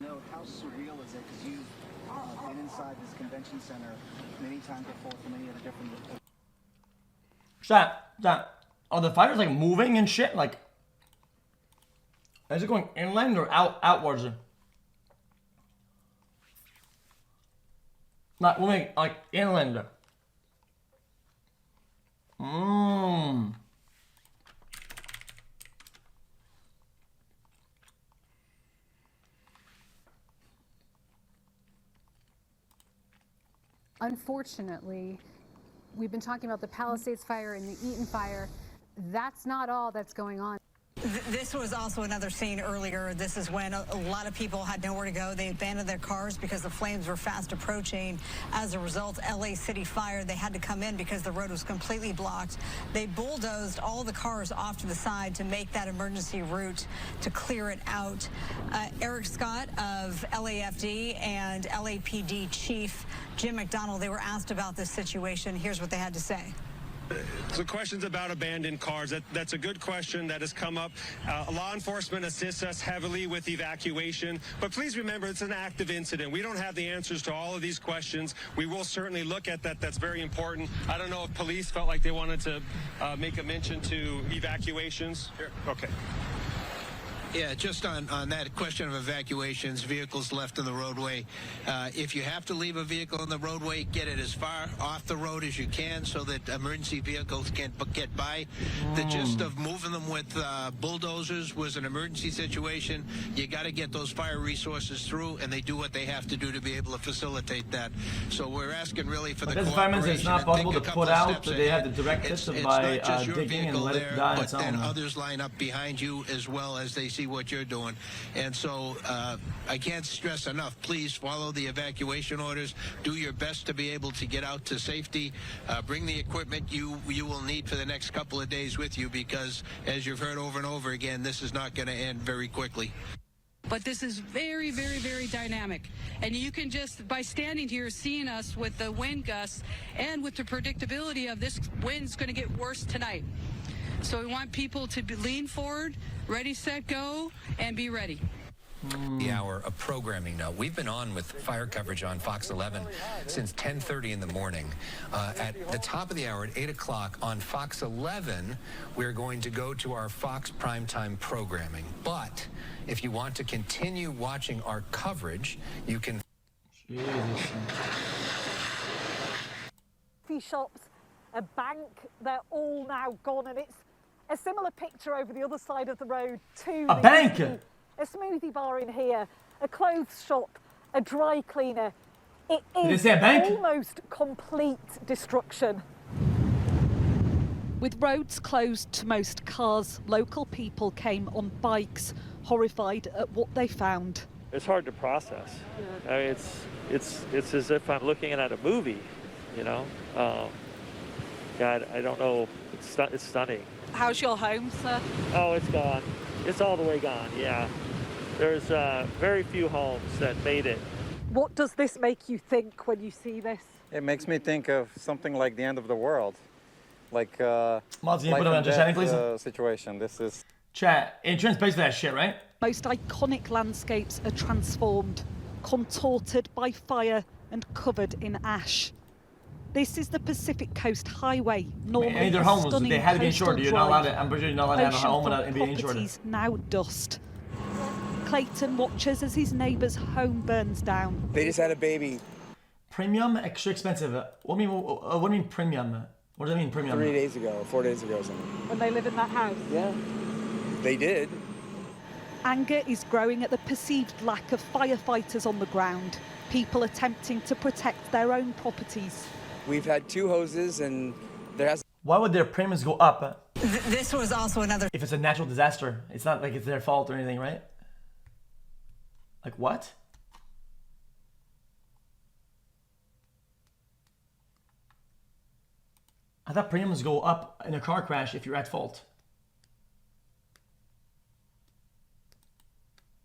No, how surreal is it? Because you've been inside this convention center many times before for many other different. What's that? Are the fighters like moving and shit? Like, is it going inland or outwards? Not moving like inland. Unfortunately, we've been talking about the Palisades fire and the Eaton fire. That's not all that's going on. This was also another scene earlier. This is when a lot of people had nowhere to go. They abandoned their cars because the flames were fast approaching. As a result, LA City Fire, they had to come in because the road was completely blocked. They bulldozed all the cars off to the side to make that emergency route to clear it out. Eric Scott of LAFD and LAPD Chief Jim McDonald, they were asked about this situation. Here's what they had to say. So questions about abandoned cars, that's a good question that has come up. Law enforcement assists us heavily with evacuation, but please remember it's an active incident. We don't have the answers to all of these questions. We will certainly look at that. That's very important. I don't know if police felt like they wanted to make a mention to evacuations. Sure. Okay. Yeah, just on that question of evacuations, vehicles left in the roadway. If you have to leave a vehicle in the roadway, get it as far off the road as you can so that emergency vehicles can't get by. The gist of moving them with bulldozers was an emergency situation. You got to get those fire resources through, and they do what they have to do to be able to facilitate that. So we're asking really for the cooperation. It's not possible to put out. They have the direct system by digging and let it die. But then others line up behind you as well as they see what you're doing. And so I can't stress enough, please follow the evacuation orders. Do your best to be able to get out to safety. Bring the equipment you will need for the next couple of days with you, because as you've heard over and over again, this is not going to end very quickly. But this is very, very, very dynamic. And you can just, by standing here, seeing us with the wind gusts and with the predictability of this wind's going to get worse tonight. So we want people to lean forward, ready, set, go, and be ready. The hour of programming now. We've been on with fire coverage on Fox 11 since 10:30 in the morning. At the top of the hour at 8 o'clock on Fox 11, we're going to go to our Fox primetime programming. But if you want to continue watching our coverage, you can... Shops, a bank, they're all now gone, and it's a similar picture over the other side of the road too. A bank! A smoothie bar in here, a clothes shop, a dry cleaner. It is almost complete destruction. With roads closed to most cars, local people came on bikes, horrified at what they found. It's hard to process. I mean, it's as if I'm looking at a movie, you know. God, I don't know. It's stunning. How's your home, sir? Oh, it's gone. It's all the way gone, yeah. There's very few homes that made it. What does this make you think when you see this? It makes me think of something like the end of the world. Like situation. This is... Chat, entrance base for that shit, right? Most iconic landscapes are transformed, contorted by fire and covered in ash. This is the Pacific Coast Highway. Normally their homes, they had to be insured. You're not allowed to, I'm pretty sure you're not allowed to have a home without being insured. Now dust. Clayton watches as his neighbour's home burns down. They just had a baby. Premium, extra expensive. What do you mean premium? What does that mean, premium? 4 days ago something. When they live in that house? Yeah, they did. Anger is growing at the perceived lack of firefighters on the ground. People attempting to protect their own properties. We've had 2 hoses and there has... Why would their premiums go up? This was also another... If it's a natural disaster, it's not like it's their fault or anything, right? Like what? I thought premiums go up in a car crash if you're at fault.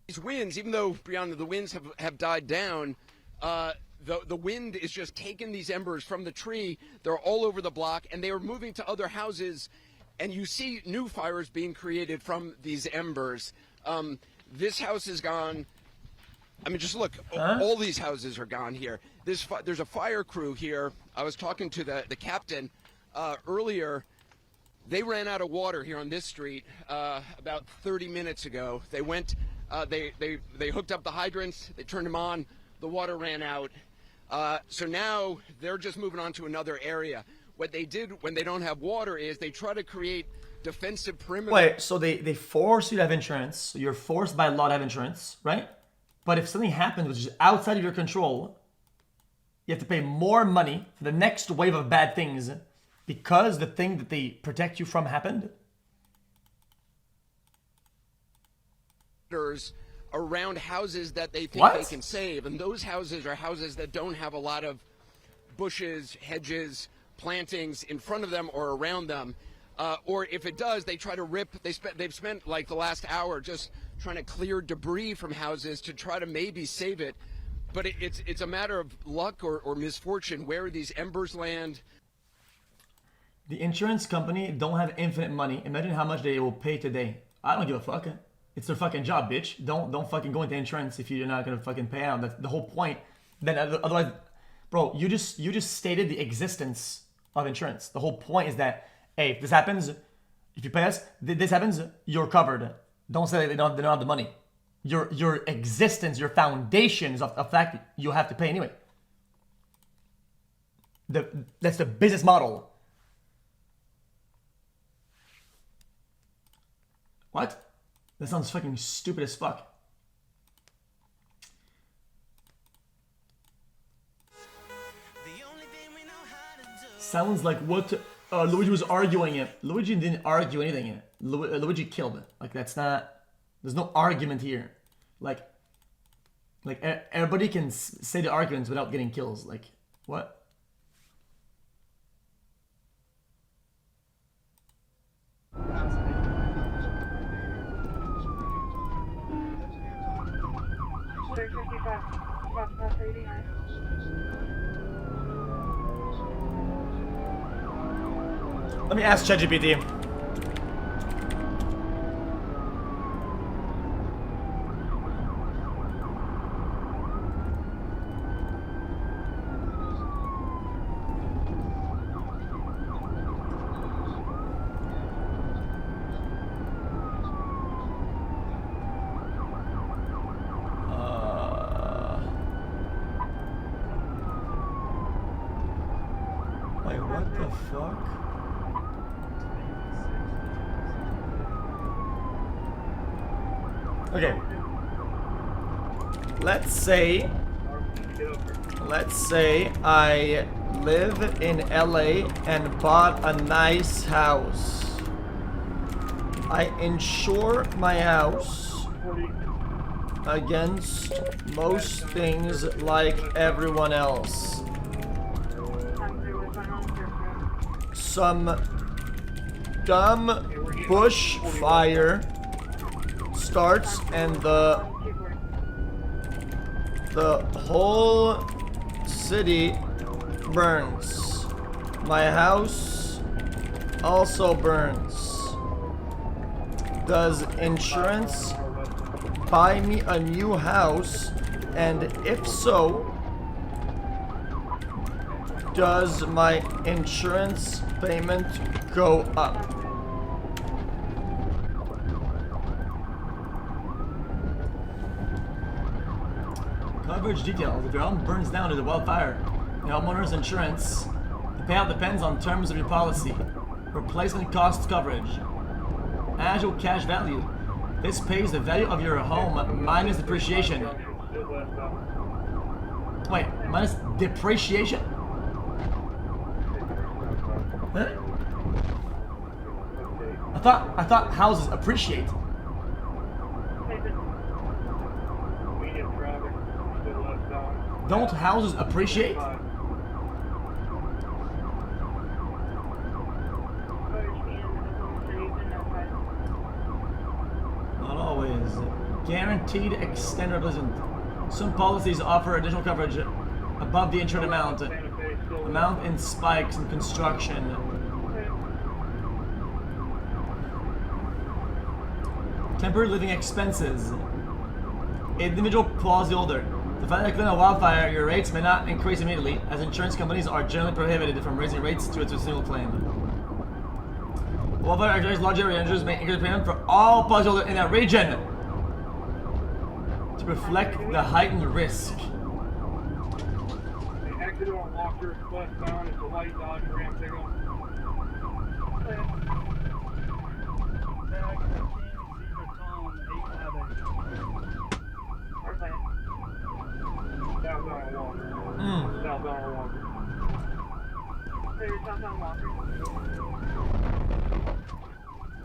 These winds, even though, Brianna, the winds have died down, the wind is just taking these embers from the tree. They're all over the block, and they are moving to other houses, and you see new fires being created from these embers. This house is gone. I mean, just look, all these houses are gone here. There's a fire crew here. I was talking to the captain earlier. They ran out of water here on this street about 30 minutes ago. They went, they hooked up the hydrants, they turned them on, the water ran out. So now they're just moving on to another area. What they did when they don't have water is they try to create defensive perimeter. Wait, so they force you to have insurance. So you're forced by law to have insurance, right? But if something happens which is outside of your control, you have to pay more money for the next wave of bad things because the thing that they protect you from happened. Around houses that they think What? they can save, and those houses are houses that don't have a lot of bushes, hedges, plantings in front of them or around them. Or if it does, they try to rip. They've spent like the last hour just trying to clear debris from houses to try to maybe save it. But it's a matter of luck or misfortune where these embers land. The insurance company don't have infinite money. Imagine how much they will pay today. I don't give a fuck. It's their fucking job, bitch. Don't fucking go into insurance if you're not gonna fucking pay out. That's the whole point. Then otherwise, bro, you just stated the existence of insurance. The whole point is that, hey, if this happens, if you pay us, this happens, you're covered. Don't say they don't have the money. Your existence, your foundations of the fact that you have to pay anyway. That's the business model. What? That sounds fucking stupid as fuck. Sounds like what Luigi was arguing it. Luigi didn't argue anything. Luigi killed it. Like that's not. There's no argument here. Like everybody can say the arguments without getting kills. Like what? Let me ask ChatGPT. Wait, what the fuck? Okay. Let's say I live in LA and bought a nice house. I insure my house against most things like everyone else. Some dumb bush fire starts and the whole city burns. My house also burns. Does insurance buy me a new house? And if so, does my insurance payment go up? Coverage details. If your home burns down due to wildfire, your homeowner's insurance, the payout depends on terms of your policy. Replacement cost coverage. Annual cash value. This pays the value of your home minus depreciation. Wait, minus depreciation? Huh? I thought houses appreciate. Don't houses appreciate? Not always. Guaranteed extended doesn't. Some policies offer additional coverage above the insured amount. Amount in spikes in construction. Temporary living expenses. individual policyholder. To finally clean a wildfire, your rates may not increase immediately, as insurance companies are generally prohibited from raising rates to a single claim. Wildfire actions large area injuries may increase payment for all policyholders in that region to reflect the heightened risk. Exit on Walker, westbound, it's a white Dodge Ram pickup. Southbound Walker. Southbound Walker. Southbound Walker.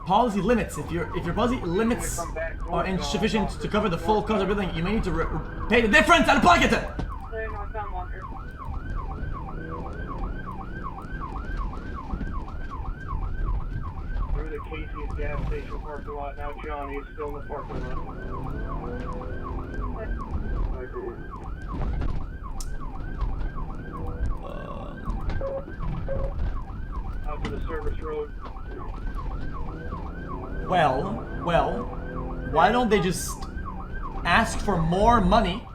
Policy limits. If your policy limits are insufficient to cover the full cost of building, you may need to pay the difference out of pocket. Northbound Walker. Through the Casey's gas station parking lot. Now Johnny's still in the parking lot. Out to the service road. Well, why don't they just ask for more money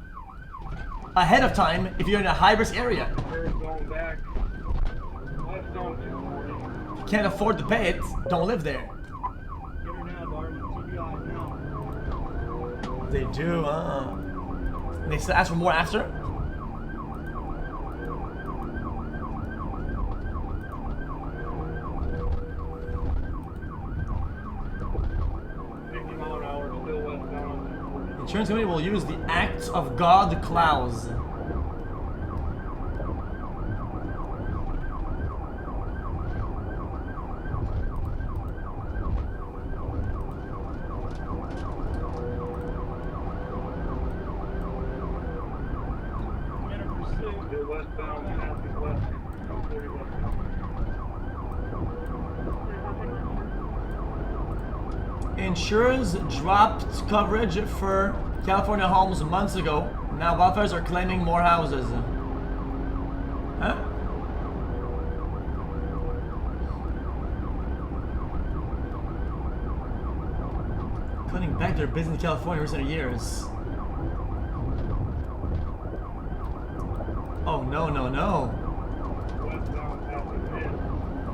ahead of time if you're in a high-risk area? Going back. West on 240. If you can't afford to pay it, don't live there. Get her now, Darwin. TBI now. They do, And they still ask for more after? Insurance company will use the acts of God clause. Insurers dropped coverage for California homes months ago. Now wildfires are claiming more houses. Huh? Cutting back their business in California in recent years. Oh no, no, no.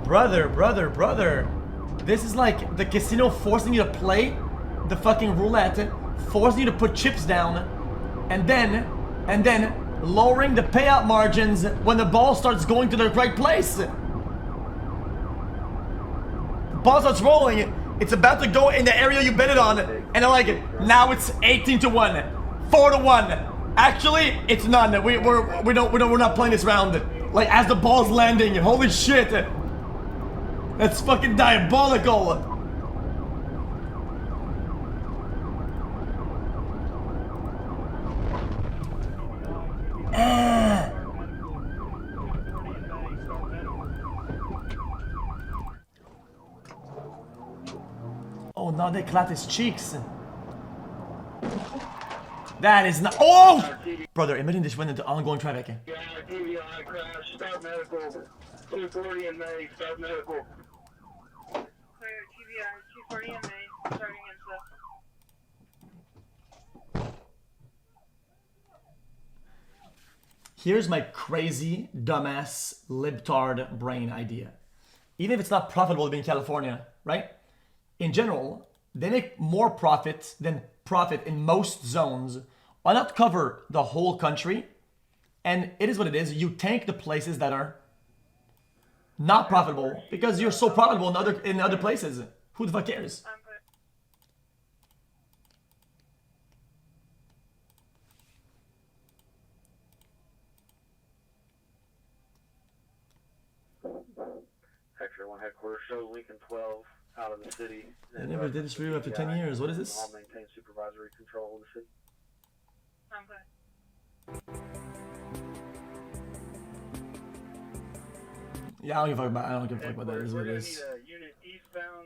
Brother. This is like the casino forcing you to play the fucking roulette, forcing you to put chips down, and then lowering the payout margins when the ball starts going to the right place. The ball starts rolling, it's about to go in the area you bet it on, and they're like, now it's 18-1, 4-1. Actually, it's none. We're not playing this round. Like as the ball's landing, holy shit. That's fucking diabolical! Oh no, they clapped his cheeks. That is not. Oh! Brother, imagine this went into ongoing traffic. Yeah, TBI crash, start medical. 240 in May, start medical. Clear, TBI, 240 in May, starting in Here's my crazy, dumbass, libtard brain idea. Even if it's not profitable to be in California, right? In general, they make more profit than profit in most zones. Why not cover the whole country? And it is what it is. You tank the places that are not profitable because you're so profitable in other places. Who the fuck cares? Hector 1 headquarters show Lincoln 12 out of the city. I never did this for you after 10 years. What is this? All maintain supervisory control of the city. Yeah, I don't give a fuck about that. It is what it is.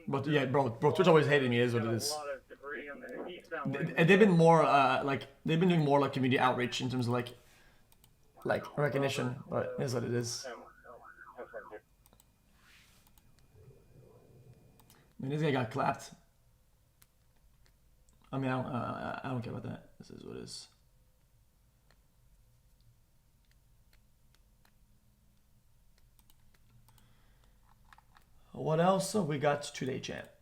But yeah, bro, Twitch always hated me. It is what it is. They've been more they've been doing more like community outreach in terms of like recognition. But it is what it is. I mean, this guy got clapped. I mean, I don't care about that. This is what it is. What else we got today, chat?